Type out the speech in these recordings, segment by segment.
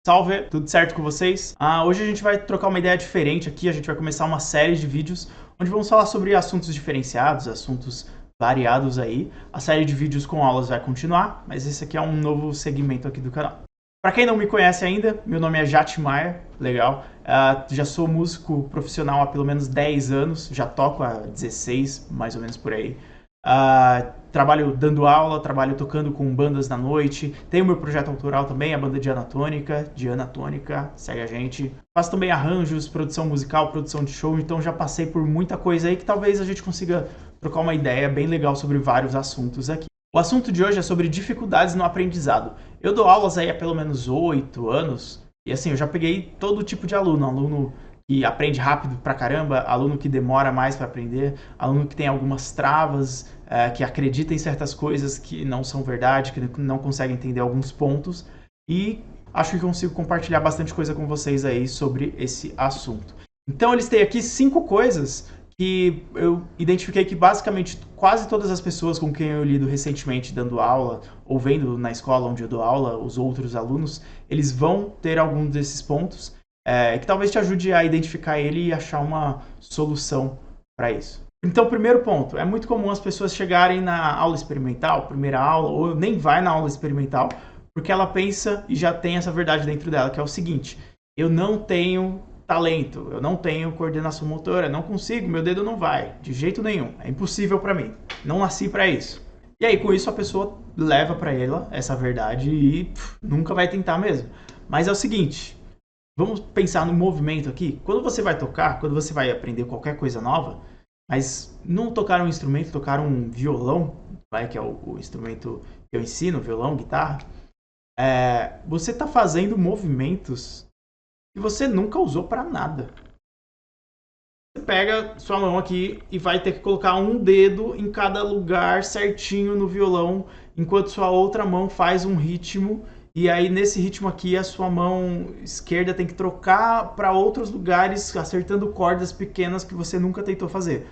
Salve, tudo certo com vocês? Hoje a gente vai trocar uma ideia diferente aqui, a gente vai começar uma série de vídeos onde vamos falar sobre assuntos diferenciados, assuntos variados aí. A série de vídeos com aulas vai continuar, mas esse aqui é um novo segmento aqui do canal. Para quem não me conhece ainda, meu nome é Jati Maia, legal. Já sou músico profissional há pelo menos 10 anos, já toco há 16, mais ou menos por aí. Trabalho dando aula, trabalho tocando com bandas na noite, tenho meu projeto autoral também, a banda Diana Tônica, segue a gente. Faço também arranjos, produção musical, produção de show, então já passei por muita coisa aí que talvez a gente consiga trocar uma ideia bem legal sobre vários assuntos aqui. O assunto de hoje é sobre dificuldades no aprendizado. Eu dou aulas aí há pelo menos 8 anos, e assim, eu já peguei todo tipo de aluno que aprende rápido pra caramba, aluno que demora mais para aprender, aluno que tem algumas travas, que acredita em certas coisas que não são verdade, que não consegue entender alguns pontos, e acho que consigo compartilhar bastante coisa com vocês aí sobre esse assunto. Então eu listei aqui 5 coisas que eu identifiquei que basicamente quase todas as pessoas com quem eu lido recentemente dando aula, ou vendo na escola onde eu dou aula, os outros alunos, eles vão ter algum desses pontos, que talvez te ajude a identificar ele e achar uma solução para isso. Então, primeiro ponto, é muito comum as pessoas chegarem na aula experimental, primeira aula, ou nem vai na aula experimental, porque ela pensa e já tem essa verdade dentro dela, que é o seguinte: eu não tenho talento, eu não tenho coordenação motora, não consigo, meu dedo não vai, de jeito nenhum, é impossível para mim, não nasci para isso. E aí, com isso, a pessoa leva para ela essa verdade e nunca vai tentar mesmo. Mas é o seguinte, vamos pensar no movimento aqui. Quando você vai tocar, quando você vai aprender qualquer coisa nova, mas não tocar um instrumento, tocar um violão, que é o instrumento que eu ensino, violão, guitarra, você está fazendo movimentos que você nunca usou para nada. Você pega sua mão aqui e vai ter que colocar um dedo em cada lugar certinho no violão, enquanto sua outra mão faz um ritmo. E aí, nesse ritmo aqui, a sua mão esquerda tem que trocar para outros lugares, acertando cordas pequenas que você nunca tentou fazer.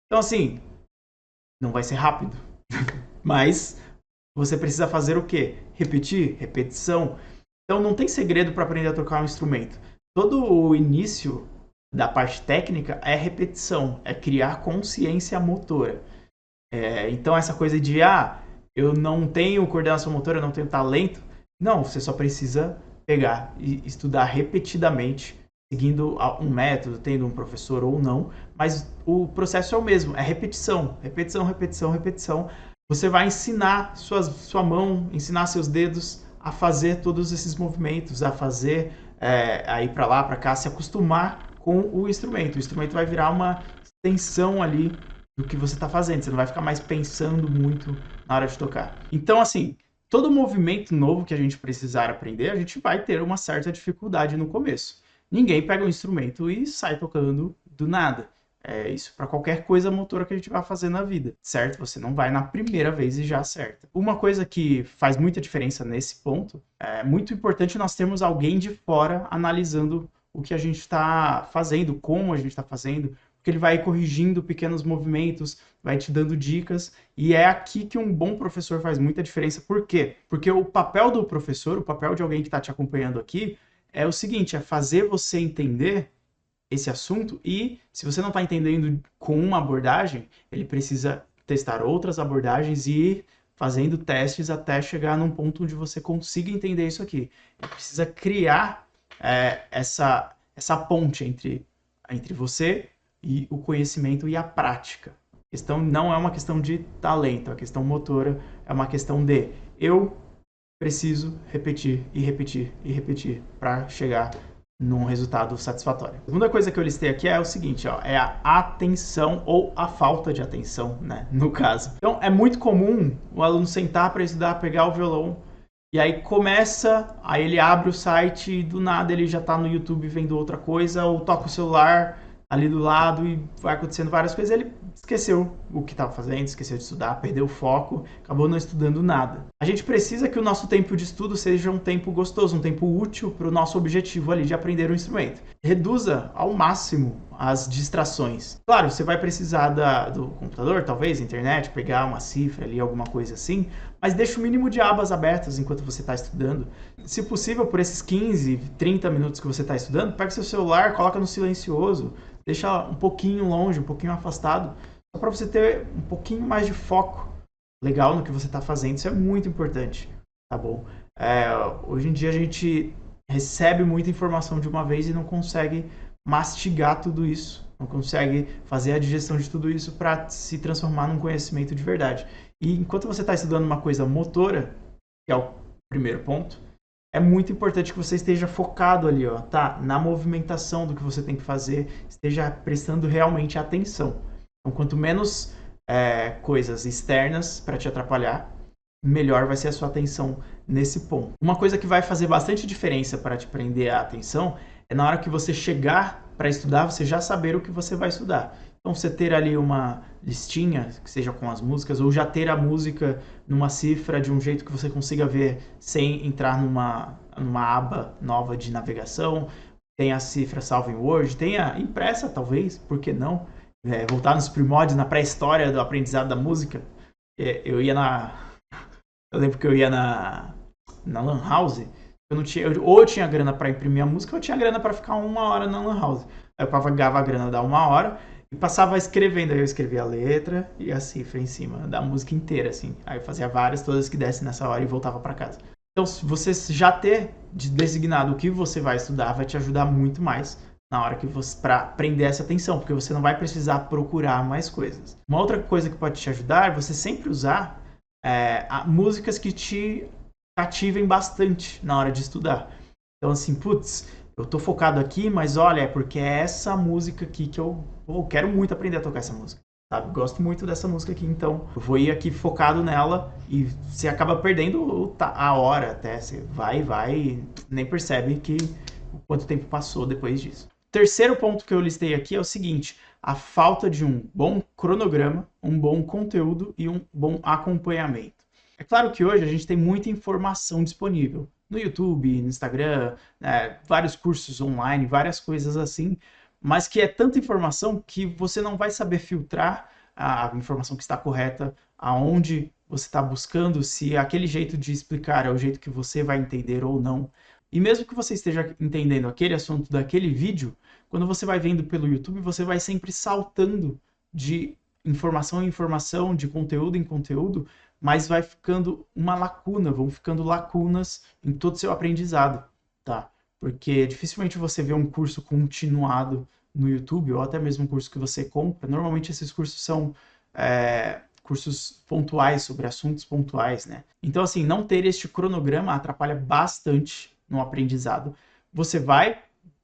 Então, assim, não vai ser rápido. Mas você precisa fazer o quê? Repetir, repetição. Então, não tem segredo para aprender a tocar um instrumento. Todo o início da parte técnica é repetição, é criar consciência motora. Então, essa coisa de, eu não tenho coordenação motora, eu não tenho talento. Não, você só precisa pegar e estudar repetidamente, seguindo um método, tendo um professor ou não, mas o processo é o mesmo, é repetição, repetição, repetição, repetição. Você vai ensinar sua mão, ensinar seus dedos a fazer todos esses movimentos, a fazer, a ir para lá, para cá, se acostumar com o instrumento. O instrumento vai virar uma extensão ali do que você está fazendo, você não vai ficar mais pensando muito na hora de tocar. Então, assim, todo movimento novo que a gente precisar aprender, a gente vai ter uma certa dificuldade no começo. Ninguém pega um instrumento e sai tocando do nada. Isso para qualquer coisa motora que a gente vai fazer na vida, certo? Você não vai na primeira vez e já acerta. Uma coisa que faz muita diferença nesse ponto, é muito importante nós termos alguém de fora analisando o que a gente está fazendo, como a gente está fazendo, porque ele vai corrigindo pequenos movimentos, vai te dando dicas, e é aqui que um bom professor faz muita diferença. Por quê? Porque o papel do professor, o papel de alguém que está te acompanhando aqui, é o seguinte, é fazer você entender esse assunto, e se você não está entendendo com uma abordagem, ele precisa testar outras abordagens e ir fazendo testes até chegar num ponto onde você consiga entender isso aqui. Ele precisa criar essa ponte entre você e o conhecimento e a prática. A questão não é uma questão de talento, a questão motora é uma questão de eu preciso repetir e repetir e repetir para chegar num resultado satisfatório. A segunda coisa que eu listei aqui é o seguinte, é a atenção ou a falta de atenção, né, no caso. Então, é muito comum o aluno sentar para estudar, pegar o violão, e aí aí ele abre o site e do nada ele já está no YouTube vendo outra coisa, ou toca o celular ali do lado e vai acontecendo várias coisas, ele esqueceu o que estava fazendo, esqueceu de estudar, perdeu o foco, acabou não estudando nada. A gente precisa que o nosso tempo de estudo seja um tempo gostoso, um tempo útil para o nosso objetivo ali de aprender um instrumento. Reduza ao máximo as distrações. Claro, você vai precisar do computador, talvez, internet, pegar uma cifra ali, alguma coisa assim, mas deixa o mínimo de abas abertas enquanto você está estudando. Se possível, por esses 15, 30 minutos que você está estudando, pega seu celular, coloca no silencioso, deixa um pouquinho longe, um pouquinho afastado, só para você ter um pouquinho mais de foco legal no que você está fazendo. Isso é muito importante, tá bom? Hoje em dia a gente recebe muita informação de uma vez e não consegue mastigar tudo isso, não consegue fazer a digestão de tudo isso para se transformar num conhecimento de verdade. E enquanto você está estudando uma coisa motora, que é o primeiro ponto, é muito importante que você esteja focado ali, ó, tá? Na movimentação do que você tem que fazer, esteja prestando realmente atenção. Então, quanto menos coisas externas para te atrapalhar, melhor vai ser a sua atenção nesse ponto. Uma coisa que vai fazer bastante diferença para te prender a atenção é na hora que você chegar para estudar, você já saber o que você vai estudar. Então, você ter ali uma listinha, que seja com as músicas, ou já ter a música numa cifra de um jeito que você consiga ver sem entrar numa aba nova de navegação, tem a cifra salva em Word, tenha impressa talvez, por que não? Voltar nos primórdios, na pré-história do aprendizado da música. Eu lembro que eu ia na Lan House, ou eu tinha grana para imprimir a música, ou eu tinha grana para ficar 1 hora na Lan House. Aí eu pagava a grana da 1 hora e passava escrevendo. Aí eu escrevia a letra e a cifra em cima da música inteira, assim. Aí eu fazia várias, todas que dessem nessa hora e voltava para casa. Então, se você já ter designado o que você vai estudar, vai te ajudar muito mais na hora que para prender essa atenção, porque você não vai precisar procurar mais coisas. Uma outra coisa que pode te ajudar é você sempre usar músicas que te cativem bastante na hora de estudar. Então, assim, putz, eu tô focado aqui, mas olha, é porque é essa música aqui que eu quero muito aprender a tocar essa música, sabe? Gosto muito dessa música aqui, então eu vou ir aqui focado nela e você acaba perdendo a hora até. Você vai e nem percebe quanto tempo passou depois disso. O terceiro ponto que eu listei aqui é o seguinte: a falta de um bom cronograma, um bom conteúdo e um bom acompanhamento. É claro que hoje a gente tem muita informação disponível no YouTube, no Instagram, vários cursos online, várias coisas assim, mas que é tanta informação que você não vai saber filtrar a informação que está correta, aonde você está buscando, se aquele jeito de explicar é o jeito que você vai entender ou não. E mesmo que você esteja entendendo aquele assunto daquele vídeo, quando você vai vendo pelo YouTube, você vai sempre saltando de informação em informação, de conteúdo em conteúdo, mas vai ficando uma lacuna, vão ficando lacunas em todo o seu aprendizado, tá? Porque dificilmente você vê um curso continuado no YouTube, ou até mesmo um curso que você compra. Normalmente esses cursos são cursos pontuais, sobre assuntos pontuais, né? Então, assim, não ter este cronograma atrapalha bastante no aprendizado. Você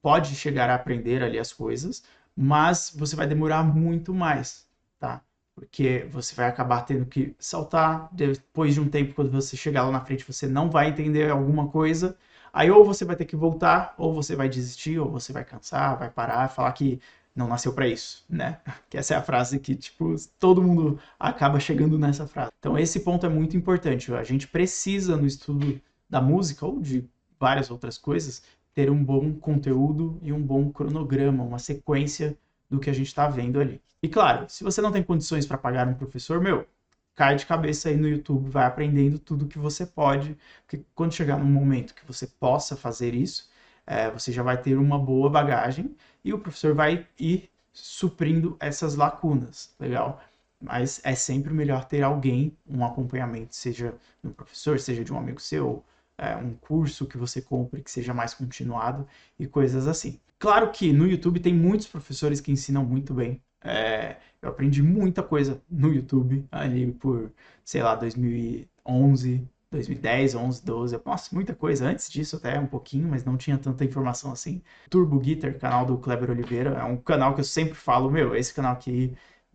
pode chegar a aprender ali as coisas, mas você vai demorar muito mais, tá? Porque você vai acabar tendo que saltar, depois de um tempo, quando você chegar lá na frente, você não vai entender alguma coisa, aí ou você vai ter que voltar, ou você vai desistir, ou você vai cansar, vai parar, falar que não nasceu para isso, né? Que essa é a frase que, tipo, todo mundo acaba chegando nessa frase. Então esse ponto é muito importante. A gente precisa, no estudo da música, ou de várias outras coisas, ter um bom conteúdo e um bom cronograma, uma sequência do que a gente está vendo ali. E claro, se você não tem condições para pagar um professor, cai de cabeça aí no YouTube, vai aprendendo tudo que você pode, porque quando chegar num momento que você possa fazer isso, você já vai ter uma boa bagagem e o professor vai ir suprindo essas lacunas, legal? Mas é sempre melhor ter alguém, um acompanhamento, seja de um professor, seja de um amigo seu, um curso que você compre que seja mais continuado e coisas assim. Claro que no YouTube tem muitos professores que ensinam muito bem. Eu aprendi muita coisa no YouTube ali por, sei lá, 2011, 2010, 11, 12. Nossa, muita coisa. Antes disso até um pouquinho, mas não tinha tanta informação assim. Turbo Guitar, canal do Kleber Oliveira, é um canal que eu sempre falo, esse canal aqui,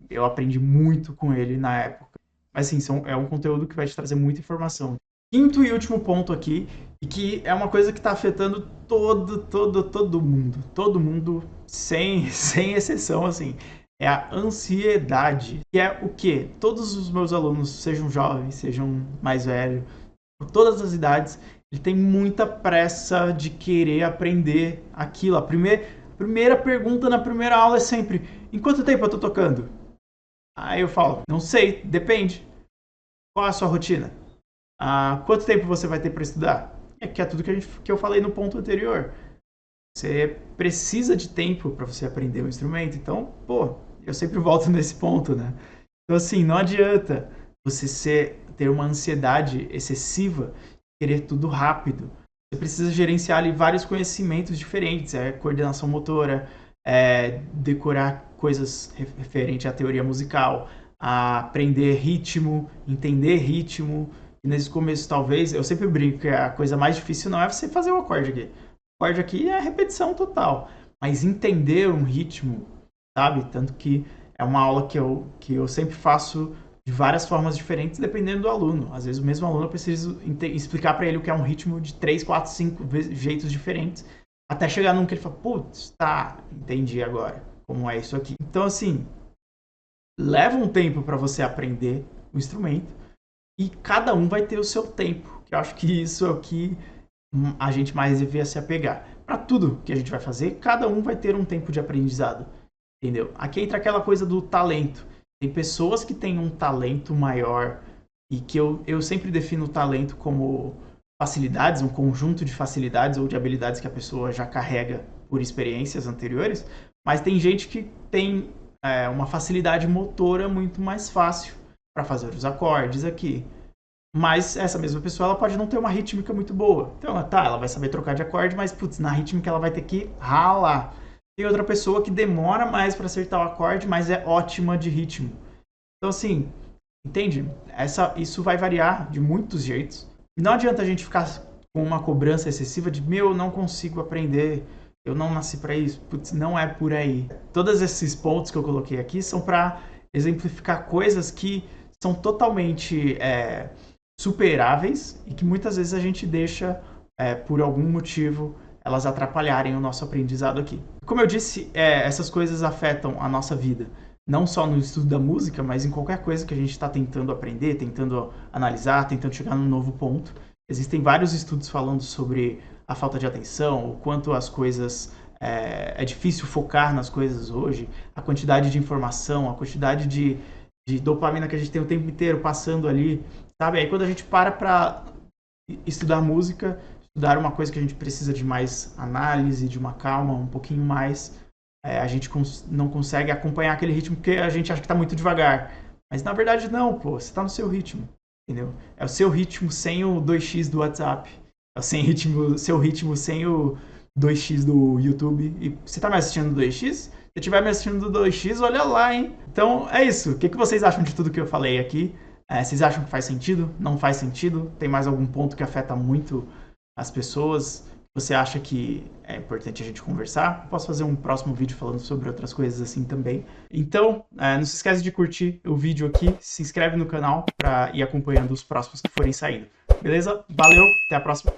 eu aprendi muito com ele na época. Mas assim, é um conteúdo que vai te trazer muita informação. Quinto e último ponto aqui, e que é uma coisa que está afetando todo mundo. Todo mundo, sem exceção, assim. É a ansiedade. Que é o quê? Todos os meus alunos, sejam jovens, sejam mais velhos, por todas as idades, ele tem muita pressa de querer aprender aquilo. A primeira pergunta na primeira aula é sempre: em quanto tempo eu tô tocando? Aí eu falo: não sei, depende. Qual é a sua rotina? Quanto tempo você vai ter para estudar? Que é tudo que eu falei no ponto anterior. Você precisa de tempo para você aprender o instrumento. Então, pô, eu sempre volto nesse ponto, né? Então, assim, não adianta você ter uma ansiedade excessiva, querer tudo rápido. Você precisa gerenciar ali vários conhecimentos diferentes, coordenação motora, decorar coisas referente à teoria musical, a aprender ritmo, entender ritmo. E nesse começo, talvez, eu sempre brinco que a coisa mais difícil não é você fazer o acorde aqui. O acorde aqui é repetição total, mas entender um ritmo, sabe? Tanto que é uma aula que eu sempre faço de várias formas diferentes, dependendo do aluno. Às vezes o mesmo aluno eu preciso explicar para ele o que é um ritmo de 3, 4, 5 jeitos diferentes, até chegar num que ele fala, putz, tá, entendi agora como é isso aqui. Então, assim, leva um tempo para você aprender o instrumento e cada um vai ter o seu tempo, que eu acho que isso é o que a gente mais devia se apegar. Para tudo que a gente vai fazer, cada um vai ter um tempo de aprendizado, entendeu? Aqui entra aquela coisa do talento. Tem pessoas que têm um talento maior e que eu sempre defino o talento como facilidades, um conjunto de facilidades ou de habilidades que a pessoa já carrega por experiências anteriores, mas tem gente que tem uma facilidade motora muito mais fácil para fazer os acordes aqui. Mas essa mesma pessoa ela pode não ter uma rítmica muito boa. Então, ela vai saber trocar de acorde, mas putz, na rítmica ela vai ter que ralar. Tem outra pessoa que demora mais para acertar o acorde, mas é ótima de ritmo. Então, assim, entende? Isso vai variar de muitos jeitos. E não adianta a gente ficar com uma cobrança excessiva de eu não consigo aprender, eu não nasci para isso. Putz, não é por aí. Todos esses pontos que eu coloquei aqui são para exemplificar coisas que são totalmente superáveis e que muitas vezes a gente deixa, por algum motivo, elas atrapalharem o nosso aprendizado aqui. Como eu disse, essas coisas afetam a nossa vida, não só no estudo da música, mas em qualquer coisa que a gente está tentando aprender, tentando analisar, tentando chegar num novo ponto. Existem vários estudos falando sobre a falta de atenção, o quanto as coisas é difícil focar nas coisas hoje, a quantidade de informação, a quantidade de dopamina que a gente tem o tempo inteiro passando ali, sabe? Aí quando a gente para estudar música, estudar uma coisa que a gente precisa de mais análise, de uma calma, um pouquinho mais, a gente não consegue acompanhar aquele ritmo porque a gente acha que está muito devagar. Mas na verdade não, pô, você está no seu ritmo, entendeu? É o seu ritmo sem o 2x do WhatsApp, é o seu ritmo sem o 2x do YouTube. E você está me assistindo do 2x? Se estiver me assistindo do 2x, olha lá, hein? Então é isso. O que vocês acham de tudo que eu falei aqui? Vocês acham que faz sentido? Não faz sentido? Tem mais algum ponto que afeta muito as pessoas? Você acha que é importante a gente conversar? Posso fazer um próximo vídeo falando sobre outras coisas assim também. Então, não se esquece de curtir o vídeo aqui, se inscreve no canal para ir acompanhando os próximos que forem saindo. Beleza? Valeu, até a próxima!